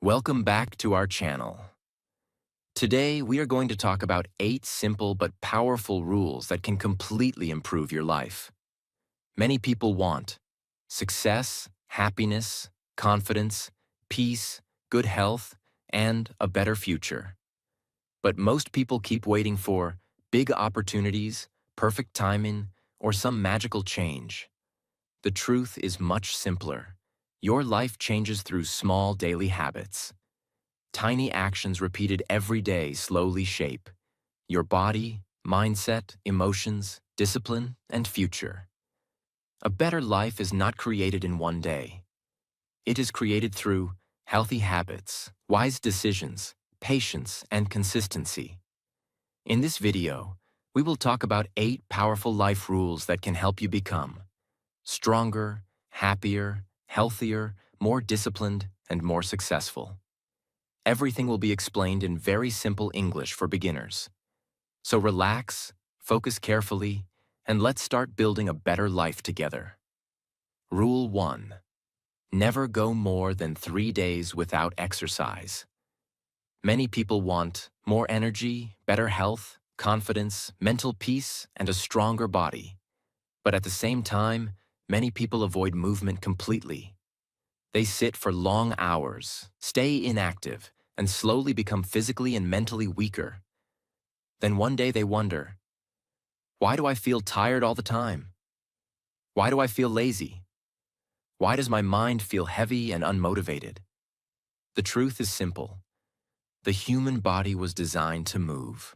Welcome back to our channel. Today, we are going to talk about 8 simple but powerful rules that can completely improve your life. Many people want success, happiness, confidence, peace, good health, and a better future. But most people keep waiting for big opportunities, perfect timing, or some magical change. The truth is much simpler. Your life changes through small daily habits. Tiny actions repeated every day slowly shape your body, mindset, emotions, discipline, and future. A better life is not created in one day. It is created through healthy habits, wise decisions, patience, and consistency. In this video, we will talk about 8 powerful life rules that can help you become stronger, happier, healthier, more disciplined, and more successful. Everything will be explained in very simple English for beginners. So relax, focus carefully, and let's start building a better life together. Rule 1. Never go more than 3 days without exercise. Many people want more energy, better health, confidence, mental peace, and a stronger body. But at the same time, many people avoid movement completely. They sit for long hours, stay inactive, and slowly become physically and mentally weaker. Then one day they wonder, why do I feel tired all the time? Why do I feel lazy? Why does my mind feel heavy and unmotivated? The truth is simple. The human body was designed to move.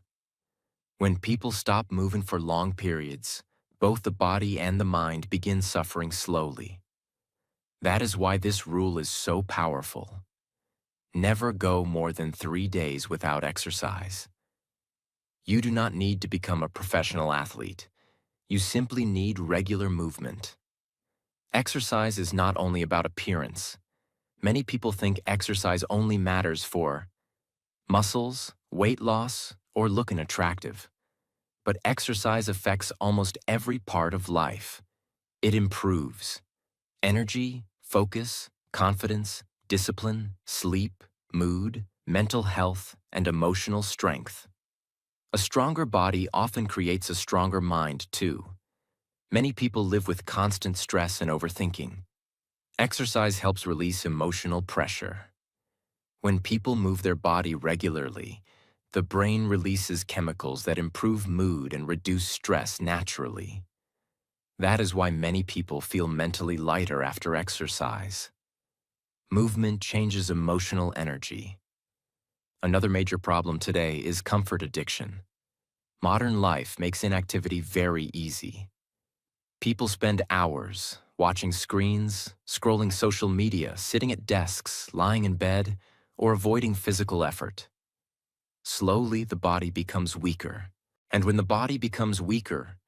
When people stop moving for long periods, both the body and the mind begin suffering slowly. That is why this rule is so powerful. Never go more than 3 days without exercise. You do not need to become a professional athlete. You simply need regular movement. Exercise is not only about appearance. Many people think exercise only matters for muscles, weight loss, or looking attractive. But exercise affects almost every part of life. It improves energy, focus, confidence, discipline, sleep, mood, mental health, and emotional strength. A stronger body often creates a stronger mind, too. Many people live with constant stress and overthinking. Exercise helps release emotional pressure. When people move their body regularly, the brain releases chemicals that improve mood and reduce stress naturally. That is why many people feel mentally lighter after exercise. Movement changes emotional energy. Another major problem today is comfort addiction. Modern life makes inactivity very easy. People spend hours watching screens, scrolling social media, sitting at desks, lying in bed, or avoiding physical effort. Slowly, the body becomes weaker. And when the body becomes weaker,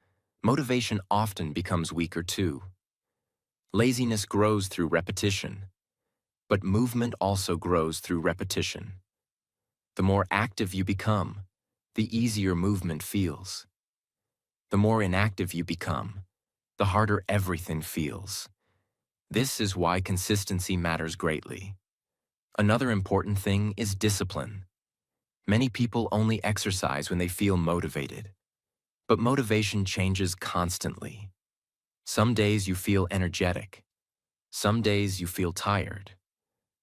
motivation often becomes weaker too. Laziness grows through repetition, but movement also grows through repetition. The more active you become, the easier movement feels. The more inactive you become, the harder everything feels. This is why consistency matters greatly. Another important thing is discipline. Many people only exercise when they feel motivated. But motivation changes constantly. Some days you feel energetic. Some days you feel tired.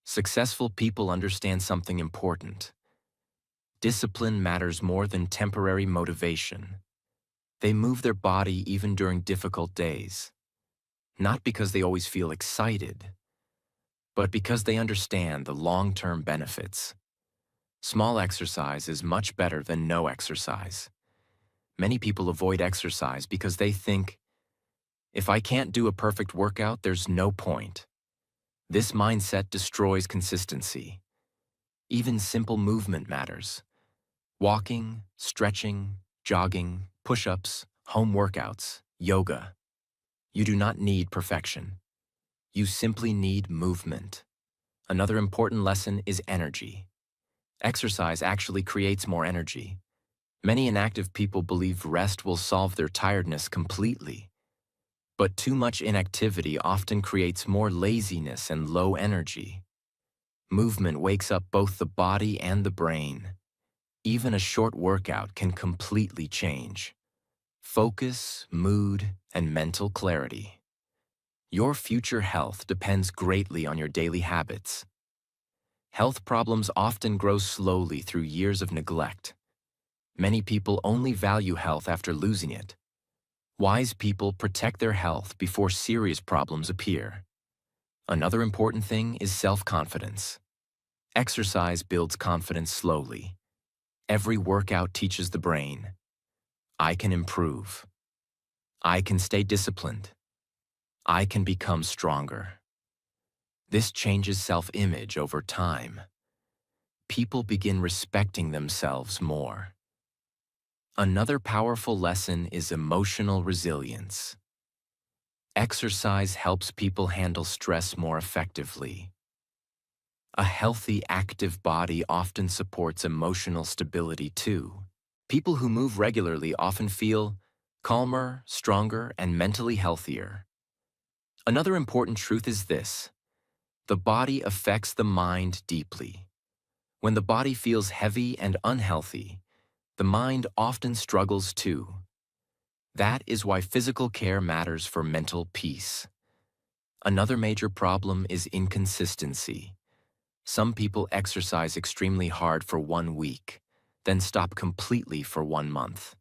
Successful people understand something important. Discipline matters more than temporary motivation. They move their body even during difficult days. Not because they always feel excited, but because they understand the long-term benefits. Small exercise is much better than no exercise. Many people avoid exercise because they think, if I can't do a perfect workout, there's no point. This mindset destroys consistency. Even simple movement matters. Walking, stretching, jogging, push-ups, home workouts, yoga. You do not need perfection. You simply need movement. Another important lesson is energy. Exercise actually creates more energy. Many inactive people believe rest will solve their tiredness completely. But too much inactivity often creates more laziness and low energy. Movement wakes up both the body and the brain. Even a short workout can completely change focus, mood, and mental clarity. Your future health depends greatly on your daily habits. Health problems often grow slowly through years of neglect. Many people only value health after losing it. Wise people protect their health before serious problems appear. Another important thing is self-confidence. Exercise builds confidence slowly. Every workout teaches the brain, I can improve. I can stay disciplined. I can become stronger. This changes self-image over time. People begin respecting themselves more. Another powerful lesson is emotional resilience. Exercise helps people handle stress more effectively. A healthy, active body often supports emotional stability too. People who move regularly often feel calmer, stronger, and mentally healthier. Another important truth is this: the body affects the mind deeply. When the body feels heavy and unhealthy, the mind often struggles too. That is why physical care matters for mental peace. Another major problem is inconsistency. Some people exercise extremely hard for 1 week, then stop completely for 1 month.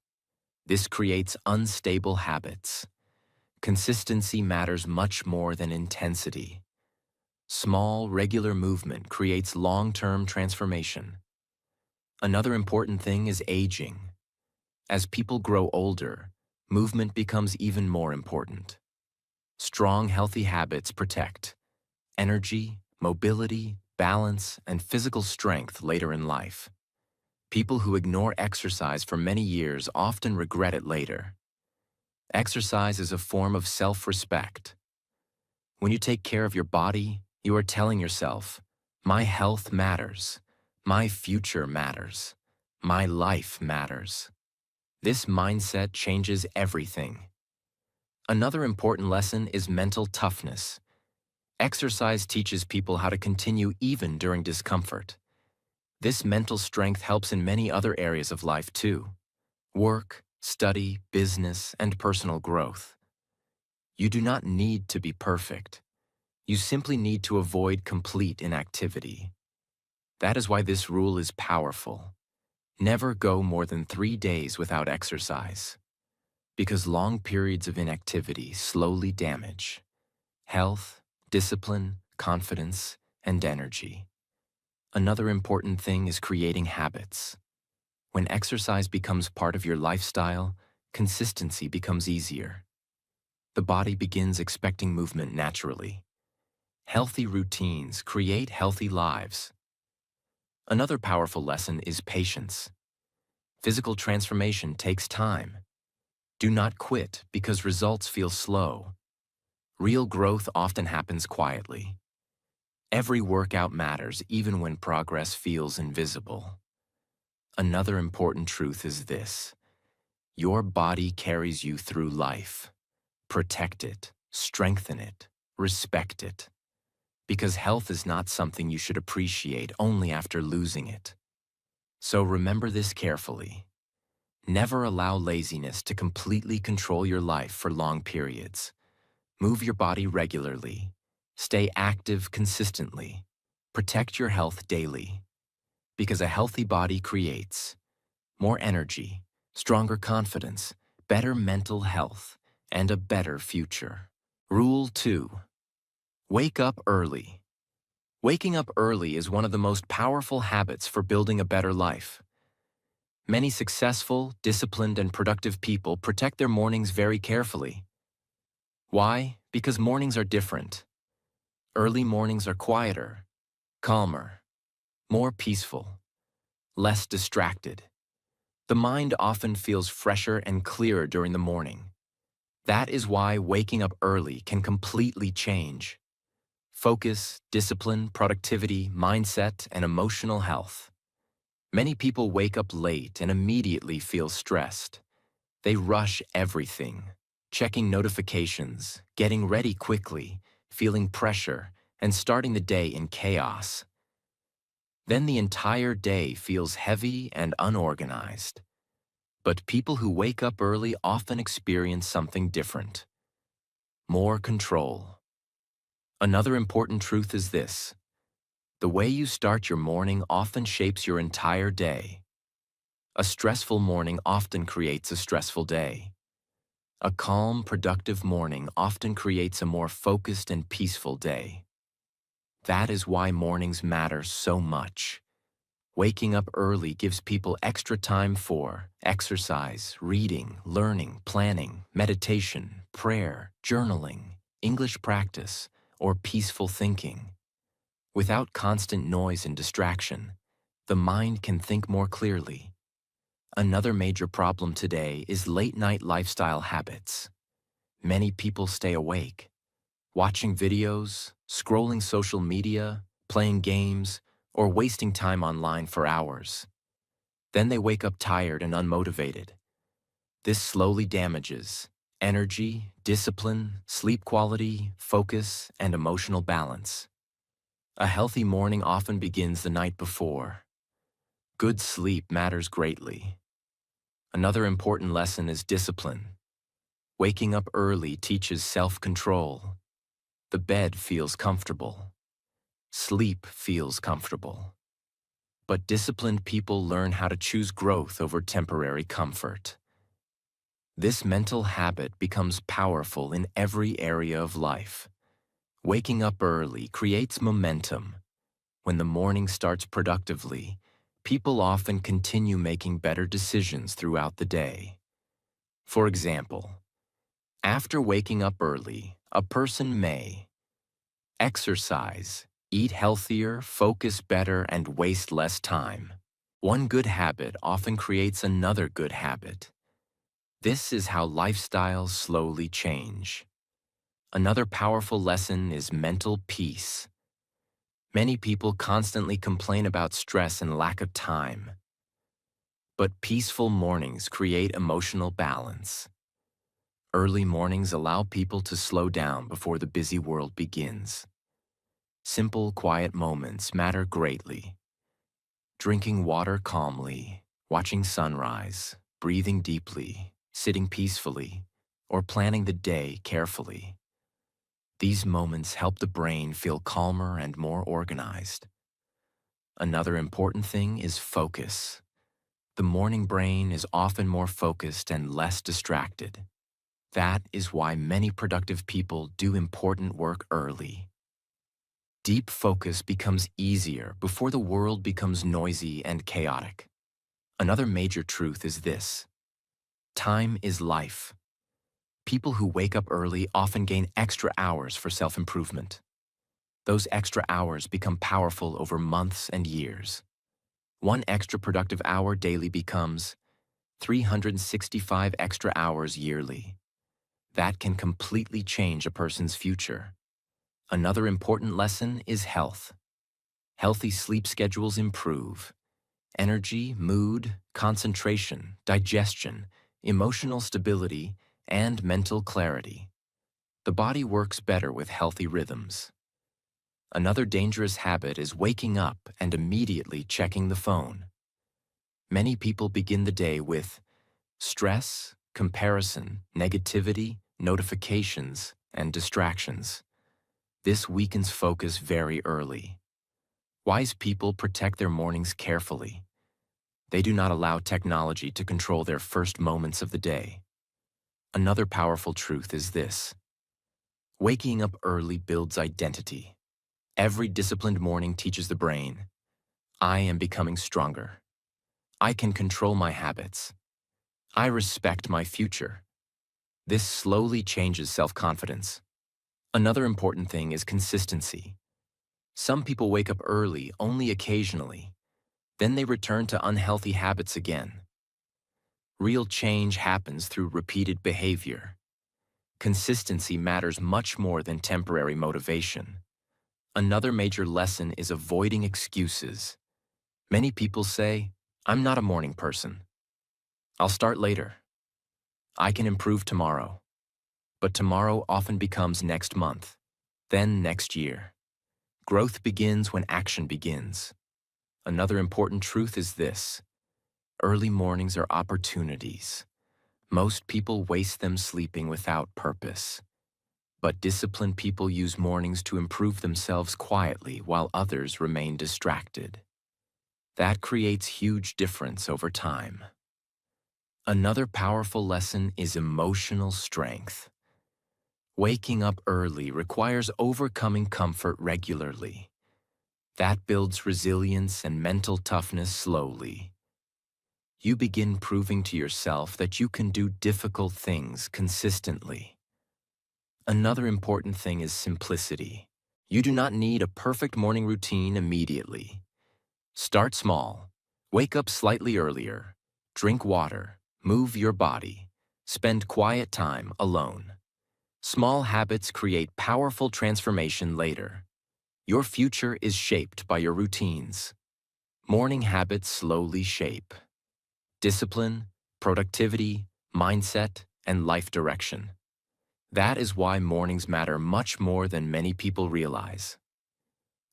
This creates unstable habits. Consistency matters much more than intensity. Small, regular movement creates long-term transformation. Another important thing is aging. As people grow older, movement becomes even more important. Strong, healthy habits protect energy, mobility, balance, and physical strength later in life. People who ignore exercise for many years often regret it later. Exercise is a form of self-respect. When you take care of your body, you are telling yourself, my health matters, my future matters, my life matters. This mindset changes everything. Another important lesson is mental toughness. Exercise teaches people how to continue even during discomfort. This mental strength helps in many other areas of life too: work, study, business, and personal growth. You do not need to be perfect. You simply need to avoid complete inactivity. That is why this rule is powerful. Never go more than 3 days without exercise, because long periods of inactivity slowly damage health, discipline, confidence, and energy. Another important thing is creating habits. When exercise becomes part of your lifestyle, consistency becomes easier. The body begins expecting movement naturally. Healthy routines create healthy lives. Another powerful lesson is patience. Physical transformation takes time. Do not quit because results feel slow. Real growth often happens quietly. Every workout matters even when progress feels invisible. Another important truth is this: your body carries you through life. Protect it, strengthen it, respect it. Because health is not something you should appreciate only after losing it. So remember this carefully. Never allow laziness to completely control your life for long periods. Move your body regularly. Stay active consistently. Protect your health daily. Because a healthy body creates more energy, stronger confidence, better mental health, and a better future. Rule 2. Wake up early. Waking up early is one of the most powerful habits for building a better life. Many successful, disciplined, and productive people protect their mornings very carefully. Why? Because mornings are different. Early mornings are quieter, calmer, more peaceful, less distracted. The mind often feels fresher and clearer during the morning. That is why waking up early can completely change focus, discipline, productivity, mindset, and emotional health. Many people wake up late and immediately feel stressed. They rush everything, checking notifications, getting ready quickly, feeling pressure, and starting the day in chaos. Then the entire day feels heavy and unorganized. But people who wake up early often experience something different: more control. Another important truth is this: the way you start your morning often shapes your entire day. A stressful morning often creates a stressful day. A calm, productive morning often creates a more focused and peaceful day. That is why mornings matter so much. Waking up early gives people extra time for exercise, reading, learning, planning, meditation, prayer, journaling, English practice, or peaceful thinking. Without constant noise and distraction, the mind can think more clearly. Another major problem today is late-night lifestyle habits. Many people stay awake, watching videos, scrolling social media, playing games, or wasting time online for hours. Then they wake up tired and unmotivated. This slowly damages energy, discipline, sleep quality, focus, and emotional balance. A healthy morning often begins the night before. Good sleep matters greatly. Another important lesson is discipline. Waking up early teaches self-control. The bed feels comfortable. Sleep feels comfortable. But disciplined people learn how to choose growth over temporary comfort. This mental habit becomes powerful in every area of life. Waking up early creates momentum. When the morning starts productively, people often continue making better decisions throughout the day. For example, after waking up early, a person may exercise, eat healthier, focus better, and waste less time. One good habit often creates another good habit. This is how lifestyles slowly change. Another powerful lesson is mental peace. Many people constantly complain about stress and lack of time. But peaceful mornings create emotional balance. Early mornings allow people to slow down before the busy world begins. Simple, quiet moments matter greatly. Drinking water calmly, watching sunrise, breathing deeply, sitting peacefully, or planning the day carefully. These moments help the brain feel calmer and more organized. Another important thing is focus. The morning brain is often more focused and less distracted. That is why many productive people do important work early. Deep focus becomes easier before the world becomes noisy and chaotic. Another major truth is this: time is life. People who wake up early often gain extra hours for self-improvement. Those extra hours become powerful over months and years. One extra productive hour daily becomes 365 extra hours yearly. That can completely change a person's future. Another important lesson is health. Healthy sleep schedules improve energy, mood, concentration, digestion, emotional stability, and mental clarity. The body works better with healthy rhythms. Another dangerous habit is waking up and immediately checking the phone. Many people begin the day with stress, comparison, negativity, notifications, and distractions. This weakens focus very early. Wise people protect their mornings carefully. They do not allow technology to control their first moments of the day. Another powerful truth is this: waking up early builds identity. Every disciplined morning teaches the brain, I am becoming stronger. I can control my habits. I respect my future. This slowly changes self-confidence. Another important thing is consistency. Some people wake up early only occasionally. Then they return to unhealthy habits again. Real change happens through repeated behavior. Consistency matters much more than temporary motivation. Another major lesson is avoiding excuses. Many people say, I'm not a morning person. I'll start later. I can improve tomorrow. But tomorrow often becomes next month, then next year. Growth begins when action begins. Another important truth is this: early mornings are opportunities. Most people waste them sleeping without purpose. But disciplined people use mornings to improve themselves quietly while others remain distracted. That creates huge difference over time. Another powerful lesson is emotional strength. Waking up early requires overcoming comfort regularly. That builds resilience and mental toughness slowly. You begin proving to yourself that you can do difficult things consistently. Another important thing is simplicity. You do not need a perfect morning routine immediately. Start small. Wake up slightly earlier. Drink water. Move your body. Spend quiet time alone. Small habits create powerful transformation later. Your future is shaped by your routines. Morning habits slowly shape discipline, productivity, mindset, and life direction. That is why mornings matter much more than many people realize.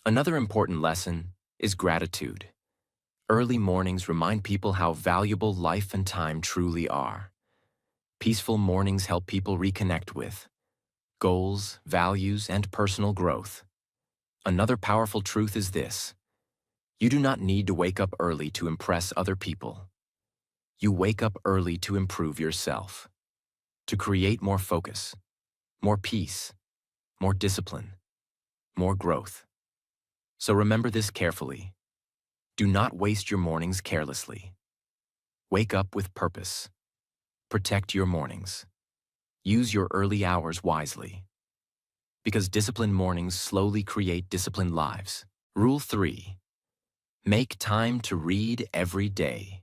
Another important lesson is gratitude. Early mornings remind people how valuable life and time truly are. Peaceful mornings help people reconnect with goals, values, and personal growth. Another powerful truth is this: you do not need to wake up early to impress other people. You wake up early to improve yourself, to create more focus, more peace, more discipline, more growth. So remember this carefully. Do not waste your mornings carelessly. Wake up with purpose. Protect your mornings. Use your early hours wisely. Because disciplined mornings slowly create disciplined lives. Rule 3. Make time to read every day.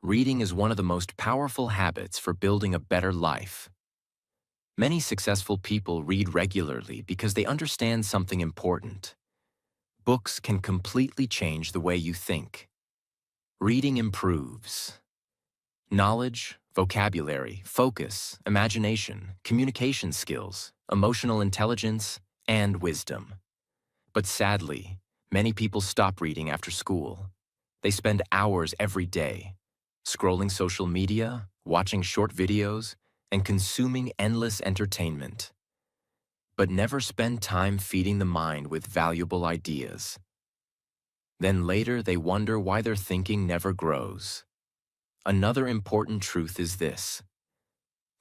Reading is one of the most powerful habits for building a better life. Many successful people read regularly because they understand something important. Books can completely change the way you think. Reading improves knowledge, vocabulary, focus, imagination, communication skills, emotional intelligence, and wisdom. But sadly, many people stop reading after school. They spend hours every day, scrolling social media, watching short videos, and consuming endless entertainment. But never spend time feeding the mind with valuable ideas. Then later they wonder why their thinking never grows. Another important truth is this: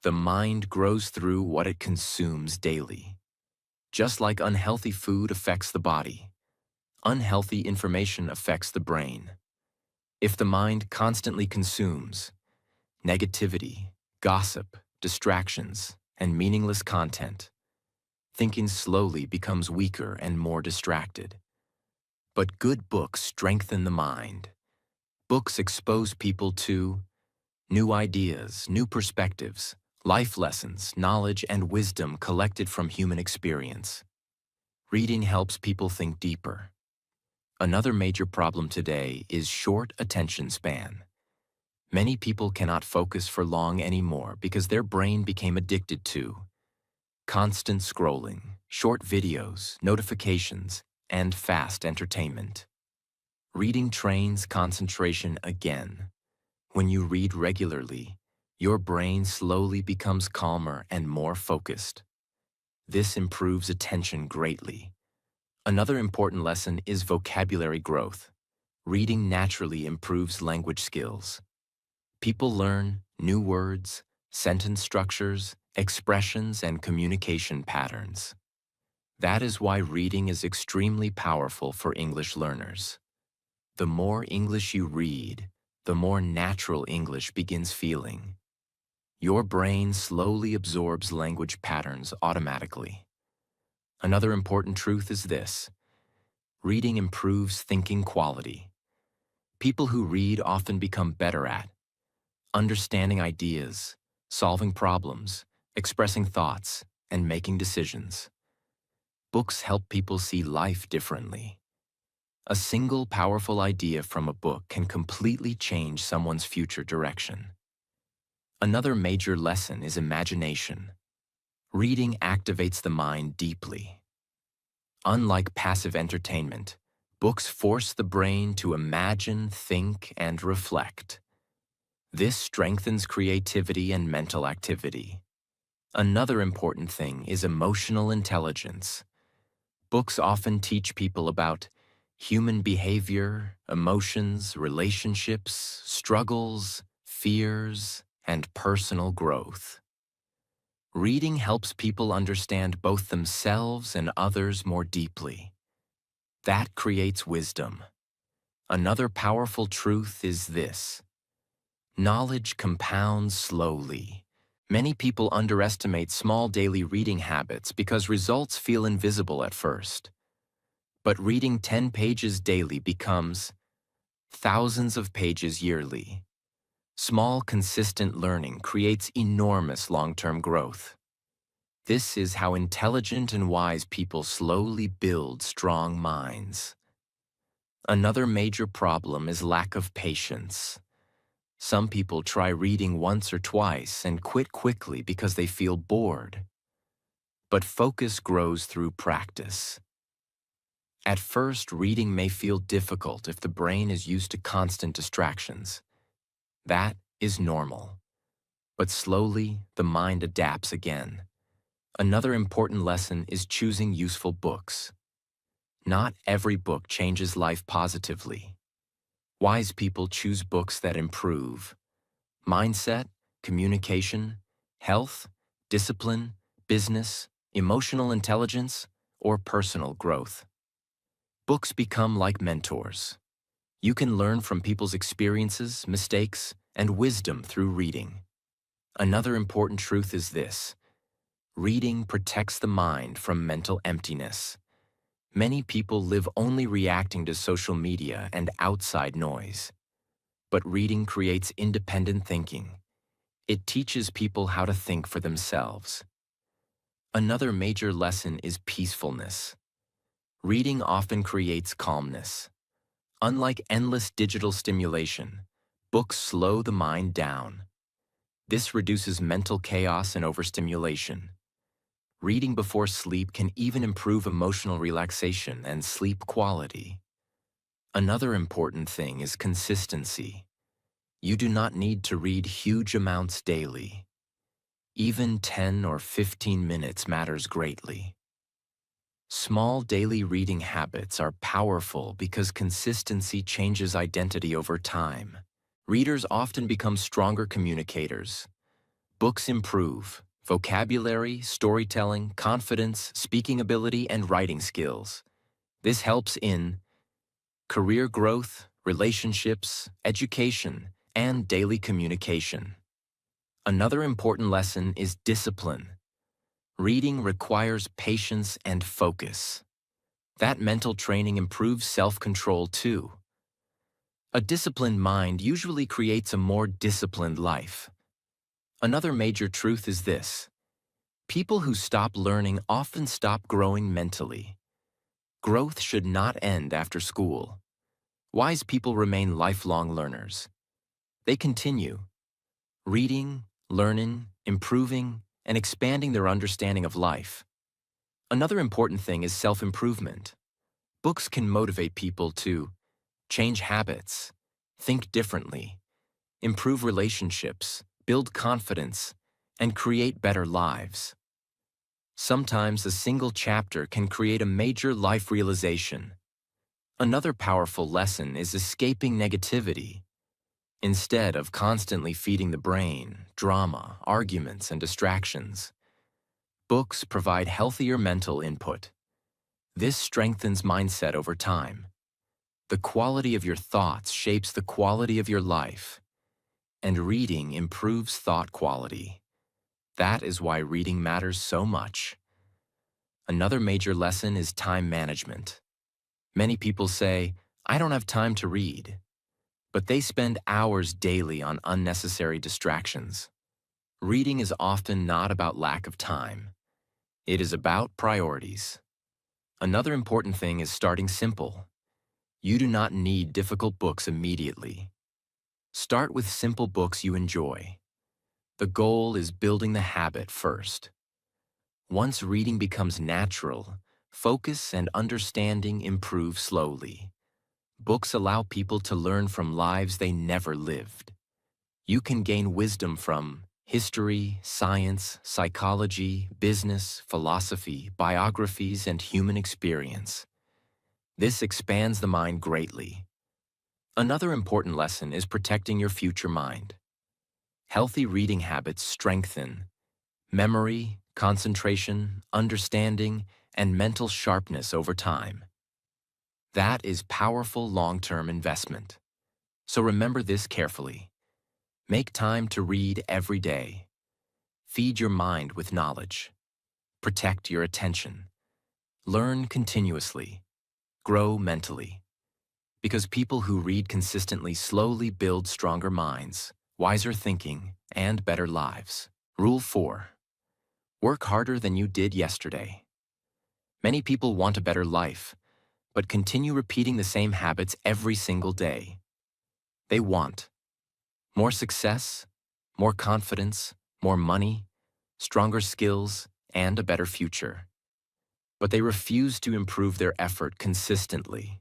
the mind grows through what it consumes daily. Just like unhealthy food affects the body, unhealthy information affects the brain. If the mind constantly consumes negativity, gossip, distractions, and meaningless content, thinking slowly becomes weaker and more distracted. But good books strengthen the mind. Books expose people to new ideas, new perspectives, life lessons, knowledge, and wisdom collected from human experience. Reading helps people think deeper. Another major problem today is short attention span. Many people cannot focus for long anymore because their brain became addicted to constant scrolling, short videos, notifications, and fast entertainment. Reading trains concentration again. When you read regularly, your brain slowly becomes calmer and more focused. This improves attention greatly. Another important lesson is vocabulary growth. Reading naturally improves language skills. People learn new words, sentence structures, expressions, and communication patterns. That is why reading is extremely powerful for English learners. The more English you read, the more natural English begins feeling. Your brain slowly absorbs language patterns automatically. Another important truth is this: reading improves thinking quality. People who read often become better at understanding ideas, solving problems, expressing thoughts, and making decisions. Books help people see life differently. A single powerful idea from a book can completely change someone's future direction. Another major lesson is imagination. Reading activates the mind deeply. Unlike passive entertainment, Books force the brain to imagine, think, and reflect. This strengthens creativity and mental activity. Another important thing is emotional intelligence. Books often teach people about human behavior, emotions, relationships, struggles, fears, and personal growth. Reading helps people understand both themselves and others more deeply. That creates wisdom. Another powerful truth is this: knowledge compounds slowly. Many people underestimate small daily reading habits because results feel invisible at first. But reading 10 pages daily becomes thousands of pages yearly. Small, consistent learning creates enormous long-term growth. This is how intelligent and wise people slowly build strong minds. Another major problem is lack of patience. Some people try reading once or twice and quit quickly because they feel bored. But focus grows through practice. At first, reading may feel difficult if the brain is used to constant distractions. That is normal. But slowly, the mind adapts again. Another important lesson is choosing useful books. Not every book changes life positively. Wise people choose books that improve mindset, communication, health, discipline, business, emotional intelligence, or personal growth. Books become like mentors. You can learn from people's experiences, mistakes, and wisdom through reading. Another important truth is this: reading protects the mind from mental emptiness. Many people live only reacting to social media and outside noise. But reading creates independent thinking. It teaches people how to think for themselves. Another major lesson is peacefulness. Reading often creates calmness. Unlike endless digital stimulation, books slow the mind down. This reduces mental chaos and overstimulation. Reading before sleep can even improve emotional relaxation and sleep quality. Another important thing is consistency. You do not need to read huge amounts daily. Even 10 or 15 minutes matters greatly. Small daily reading habits are powerful because consistency changes identity over time. Readers often become stronger communicators. Books improve vocabulary, storytelling, confidence, speaking ability, and writing skills. This helps in career growth, relationships, education, and daily communication. Another important lesson is discipline. Reading requires patience and focus. That mental training improves self-control too. A disciplined mind usually creates a more disciplined life. Another major truth is this: people who stop learning often stop growing mentally. Growth should not end after school. Wise people remain lifelong learners. They continue reading, learning, improving, and expanding their understanding of life. Another important thing is self-improvement. Books can motivate people to change habits, think differently, improve relationships, build confidence, and create better lives. Sometimes a single chapter can create a major life realization. Another powerful lesson is escaping negativity. Instead of constantly feeding the brain drama, arguments, and distractions, books provide healthier mental input. This strengthens mindset over time. The quality of your thoughts shapes the quality of your life, and reading improves thought quality. That is why reading matters so much. Another major lesson is time management. Many people say, "I don't have time to read," but they spend hours daily on unnecessary distractions. Reading is often not about lack of time. It is about priorities. Another important thing is starting simple. You do not need difficult books immediately. Start with simple books you enjoy. The goal is building the habit first. Once reading becomes natural, Focus and understanding improve slowly. Books allow people to learn from lives they never lived. You can gain wisdom from history, science, psychology, business, philosophy, biographies, and human experience. This expands the mind greatly. Another important lesson is protecting your future mind. Healthy reading habits strengthen memory, concentration, understanding, and mental sharpness over time. That is powerful long-term investment. So remember this carefully. Make time to read every day. Feed your mind with knowledge. Protect your attention. Learn continuously. Grow mentally. Because people who read consistently slowly build stronger minds, wiser thinking, and better lives. Rule 4. Work harder than you did yesterday. Many people want a better life, but continue repeating the same habits every single day. They want more success, more confidence, more money, stronger skills, and a better future. But they refuse to improve their effort consistently.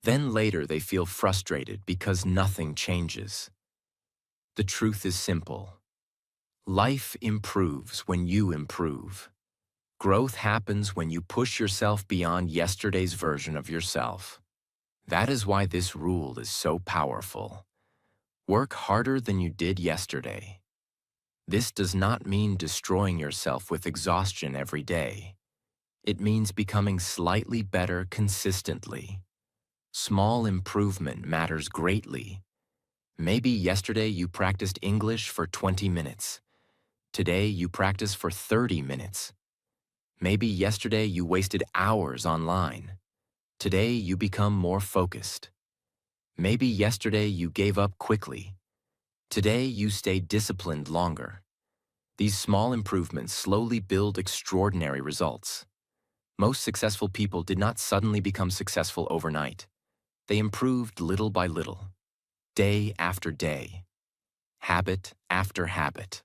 Then later they feel frustrated because nothing changes. The truth is simple. Life improves when you improve. Growth happens when you push yourself beyond yesterday's version of yourself. That is why this rule is so powerful. Work harder than you did yesterday. This does not mean destroying yourself with exhaustion every day. It means becoming slightly better consistently. Small improvement matters greatly. Maybe yesterday you practiced English for 20 minutes. Today you practice for 30 minutes. Maybe yesterday you wasted hours online. Today you become more focused. Maybe yesterday you gave up quickly. Today you stay disciplined longer. These small improvements slowly build extraordinary results. Most successful people did not suddenly become successful overnight. They improved little by little, day after day, habit after habit,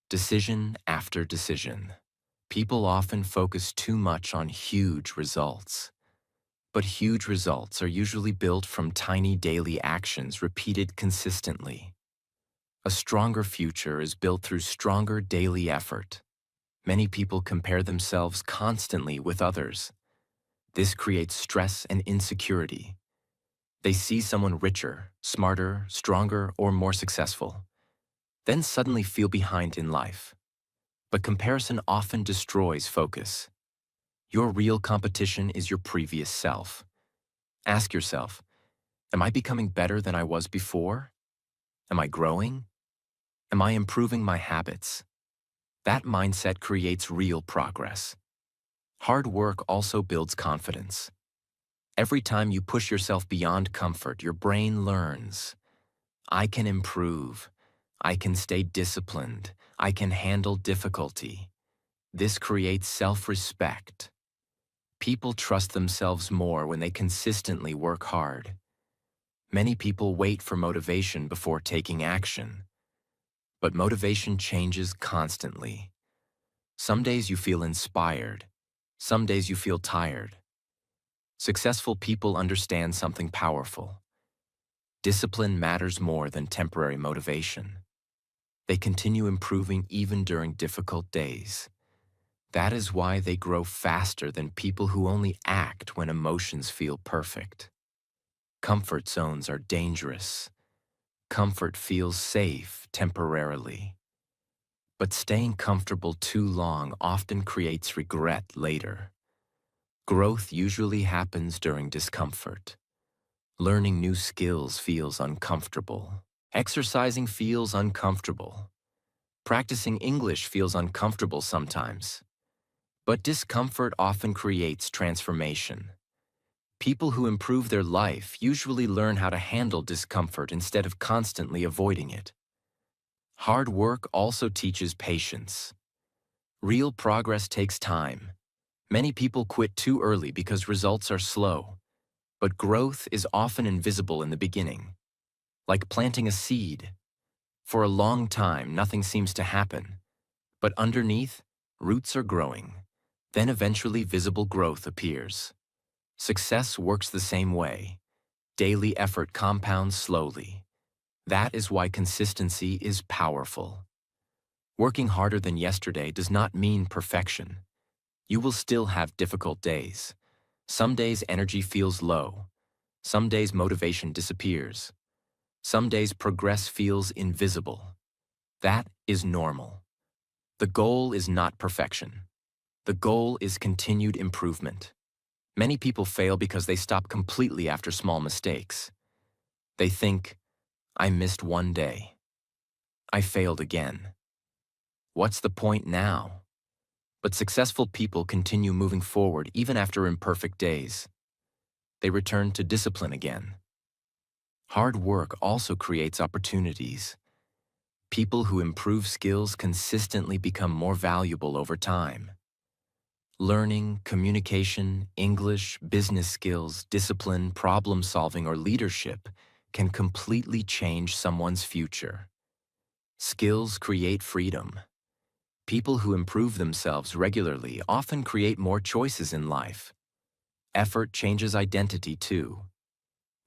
decision after decision. People often focus too much on huge results. But huge results are usually built from tiny daily actions repeated consistently. A stronger future is built through stronger daily effort. Many people compare themselves constantly with others. This creates stress and insecurity. They see someone richer, smarter, stronger, or more successful, then suddenly feel behind in life. But comparison often destroys focus. Your real competition is your previous self. Ask yourself, am I becoming better than I was before? Am I growing? Am I improving my habits? That mindset creates real progress. Hard work also builds confidence. Every time you push yourself beyond comfort, your brain learns, I can improve. I can stay disciplined. I can handle difficulty. This creates self-respect. People trust themselves more when they consistently work hard. Many people wait for motivation before taking action. But motivation changes constantly. Some days you feel inspired. Some days you feel tired. Successful people understand something powerful. Discipline matters more than temporary motivation. They continue improving even during difficult days. That is why they grow faster than people who only act when emotions feel perfect. Comfort zones are dangerous. Comfort feels safe temporarily. But staying comfortable too long often creates regret later. Growth usually happens during discomfort. Learning new skills feels uncomfortable. Exercising feels uncomfortable. Practicing English feels uncomfortable sometimes. But discomfort often creates transformation. People who improve their life usually learn how to handle discomfort instead of constantly avoiding it. Hard work also teaches patience. Real progress takes time. Many people quit too early because results are slow. But growth is often invisible in the beginning. Like planting a seed. For a long time, nothing seems to happen. But underneath, roots are growing. Then eventually visible growth appears. Success works the same way. Daily effort compounds slowly. That is why consistency is powerful. Working harder than yesterday does not mean perfection. You will still have difficult days. Some days energy feels low. Some days motivation disappears. Some days progress feels invisible. That is normal. The goal is not perfection. The goal is continued improvement. Many people fail because they stop completely after small mistakes. They think, I missed one day. I failed again. What's the point now? But successful people continue moving forward even after imperfect days. They return to discipline again. Hard work also creates opportunities. People who improve skills consistently become more valuable over time. Learning, communication, English, business skills, discipline, problem solving, or leadership can completely change someone's future. Skills create freedom. People who improve themselves regularly often create more choices in life. Effort changes identity too.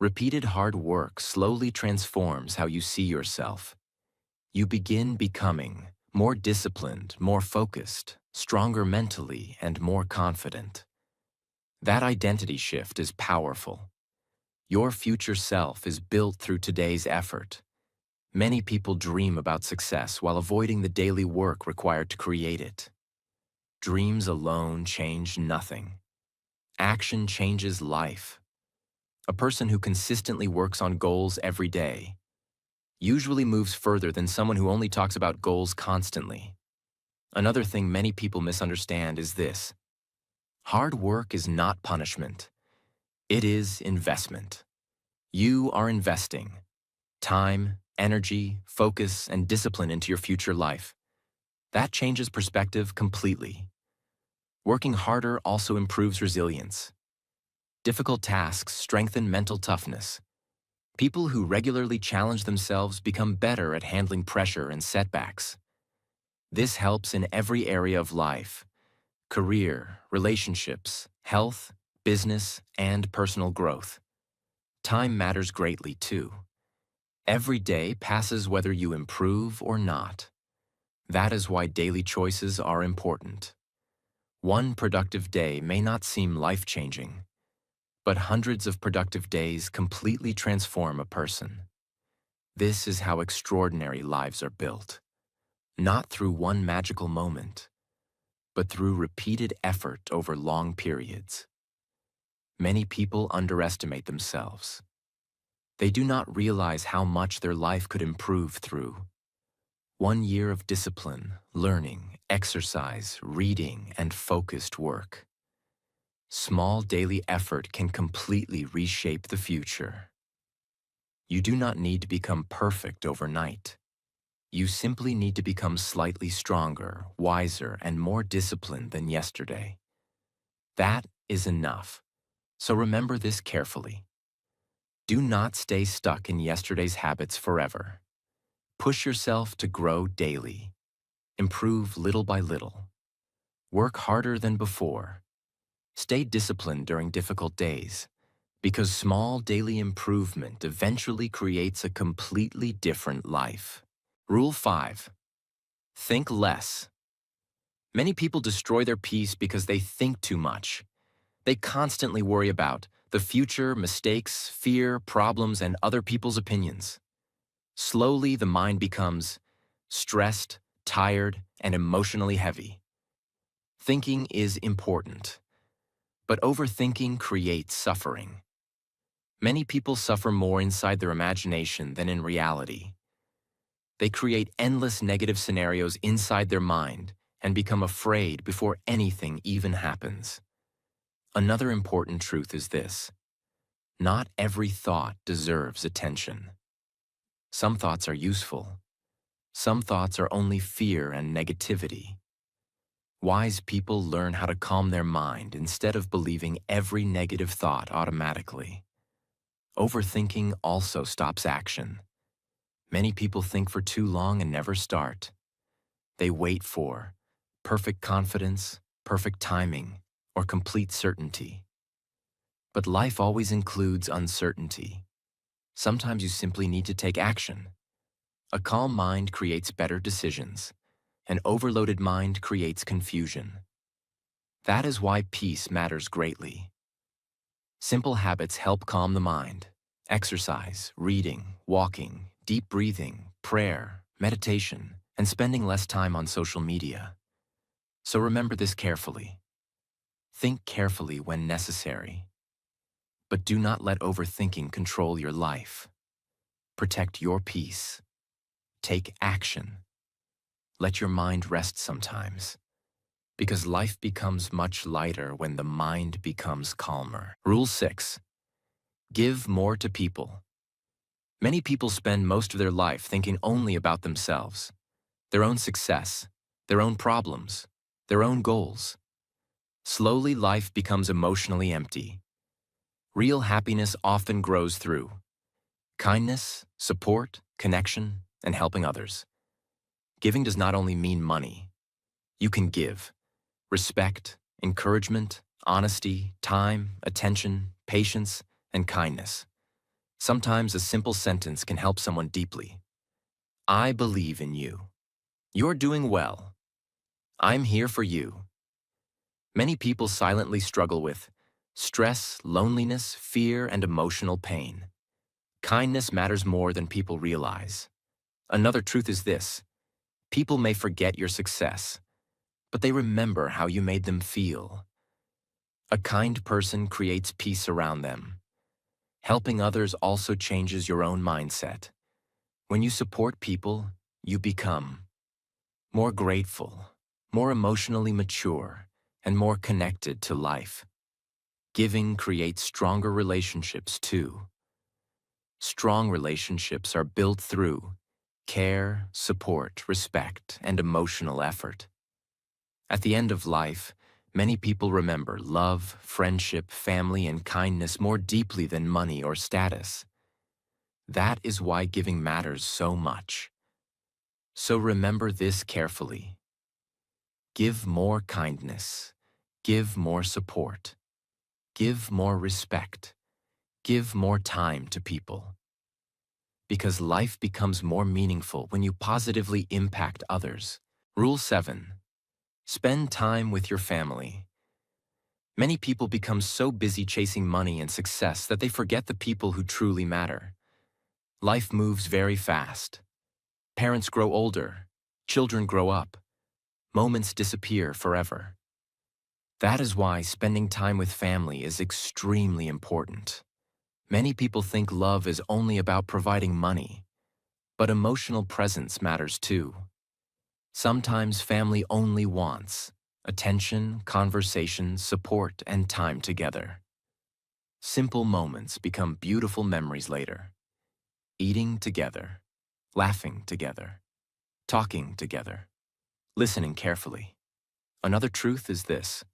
Repeated hard work slowly transforms how you see yourself. You begin becoming more disciplined, more focused, stronger mentally, and more confident. That identity shift is powerful. Your future self is built through today's effort. Many people dream about success while avoiding the daily work required to create it. Dreams alone change nothing. Action changes life. A person who consistently works on goals every day usually moves further than someone who only talks about goals constantly. Another thing many people misunderstand is this: hard work is not punishment. It is investment. You are investing time, energy, focus, and discipline into your future life. That changes perspective completely. Working harder also improves resilience. Difficult tasks strengthen mental toughness. People who regularly challenge themselves become better at handling pressure and setbacks. This helps in every area of life: career, relationships, health, business, and personal growth. Time matters greatly too. Every day passes whether you improve or not. That is why daily choices are important. One productive day may not seem life-changing, but hundreds of productive days completely transform a person. This is how extraordinary lives are built. Not through one magical moment, but through repeated effort over long periods. Many people underestimate themselves. They do not realize how much their life could improve through 1 year of discipline, learning, exercise, reading, and focused work. Small daily effort can completely reshape the future. You do not need to become perfect overnight. You simply need to become slightly stronger, wiser, and more disciplined than yesterday. That is enough. So remember this carefully. Do not stay stuck in yesterday's habits forever. Push yourself to grow daily. Improve little by little. Work harder than before. Stay disciplined during difficult days, because small daily improvement eventually creates a completely different life. Rule 5. Think less. Many people destroy their peace because they think too much. They constantly worry about the future, mistakes, fear, problems, and other people's opinions. Slowly, the mind becomes stressed, tired, and emotionally heavy. Thinking is important, but overthinking creates suffering. Many people suffer more inside their imagination than in reality. They create endless negative scenarios inside their mind and become afraid before anything even happens. Another important truth is this: not every thought deserves attention. Some thoughts are useful. Some thoughts are only fear and negativity. Wise people learn how to calm their mind instead of believing every negative thought automatically. Overthinking also stops action. Many people think for too long and never start. They wait for perfect confidence, perfect timing, or complete certainty. But life always includes uncertainty. Sometimes you simply need to take action. A calm mind creates better decisions. An overloaded mind creates confusion. That is why peace matters greatly. Simple habits help calm the mind. Exercise, reading, walking, deep breathing, prayer, meditation, and spending less time on social media. So remember this carefully. Think carefully when necessary. But do not let overthinking control your life. Protect your peace. Take action. Let your mind rest sometimes, because life becomes much lighter when the mind becomes calmer. Rule 6. Give more to people. Many people spend most of their life thinking only about themselves, their own success, their own problems, their own goals. Slowly, life becomes emotionally empty. Real happiness often grows through kindness, support, connection, and helping others. Giving does not only mean money. You can give respect, encouragement, honesty, time, attention, patience, and kindness. Sometimes a simple sentence can help someone deeply. I believe in you. You're doing well. I'm here for you. Many people silently struggle with stress, loneliness, fear, and emotional pain. Kindness matters more than people realize. Another truth is this: people may forget your success, but they remember how you made them feel. A kind person creates peace around them. Helping others also changes your own mindset. When you support people, you become more grateful, more emotionally mature, and more connected to life. Giving creates stronger relationships too. Strong relationships are built through care, support, respect, and emotional effort. At the end of life, many people remember love, friendship, family, and kindness more deeply than money or status. That is why giving matters so much. So remember this carefully. Give more kindness. Give more support. Give more respect. Give more time to people. Because life becomes more meaningful when you positively impact others. Rule 7. Spend time with your family. Many people become so busy chasing money and success that they forget the people who truly matter. Life moves very fast. Parents grow older. Children grow up. Moments disappear forever. That is why spending time with family is extremely important. Many people think love is only about providing money, but emotional presence matters too. Sometimes family only wants attention, conversation, support, and time together. Simple moments become beautiful memories later. Eating together, laughing together, talking together, listening carefully. Another truth is this: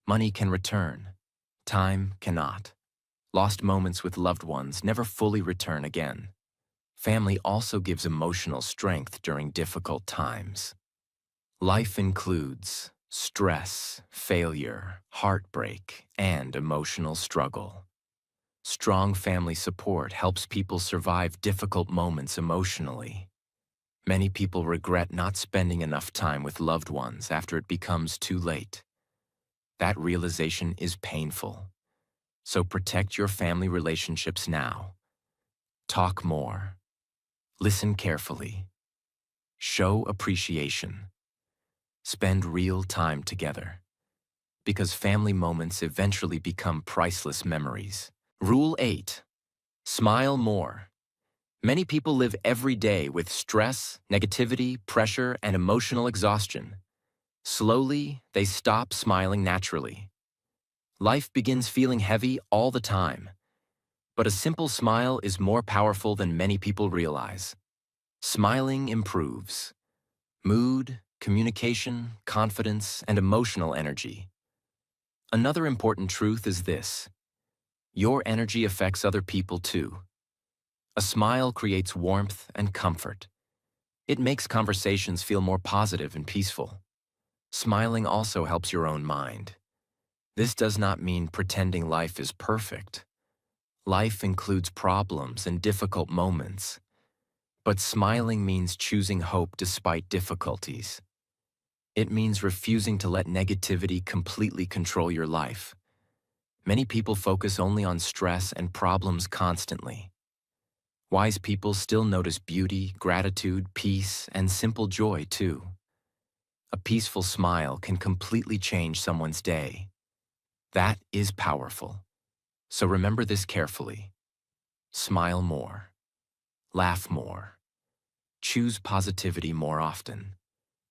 money can return, time cannot. Lost moments with loved ones never fully return again. Family also gives emotional strength during difficult times. Life includes stress, failure, heartbreak, and emotional struggle. Strong family support helps people survive difficult moments emotionally. Many people regret not spending enough time with loved ones after it becomes too late. That realization is painful. So protect your family relationships now. Talk more. Listen carefully. Show appreciation. Spend real time together. Because family moments eventually become priceless memories. Rule 8. Smile more. Many people live every day with stress, negativity, pressure, and emotional exhaustion. Slowly, they stop smiling naturally. Life begins feeling heavy all the time. But a simple smile is more powerful than many people realize. Smiling improves mood, communication, confidence, and emotional energy. Another important truth is this: your energy affects other people too. A smile creates warmth and comfort. It makes conversations feel more positive and peaceful. Smiling also helps your own mind. This does not mean pretending life is perfect. Life includes problems and difficult moments. But smiling means choosing hope despite difficulties. It means refusing to let negativity completely control your life. Many people focus only on stress and problems constantly. Wise people still notice beauty, gratitude, peace, and simple joy too. A peaceful smile can completely change someone's day. That is powerful. So remember this carefully. Smile more. Laugh more. Choose positivity more often.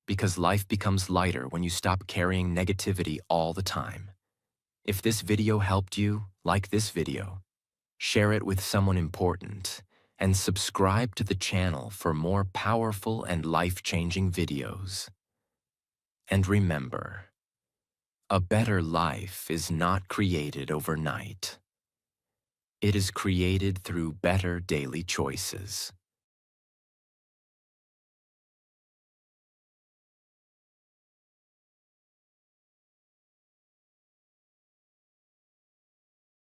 Because life becomes lighter when you stop carrying negativity all the time. If this video helped you, like this video, share it with someone important, and subscribe to the channel for more powerful and life-changing videos. And remember, a better life is not created overnight. It is created through better daily choices.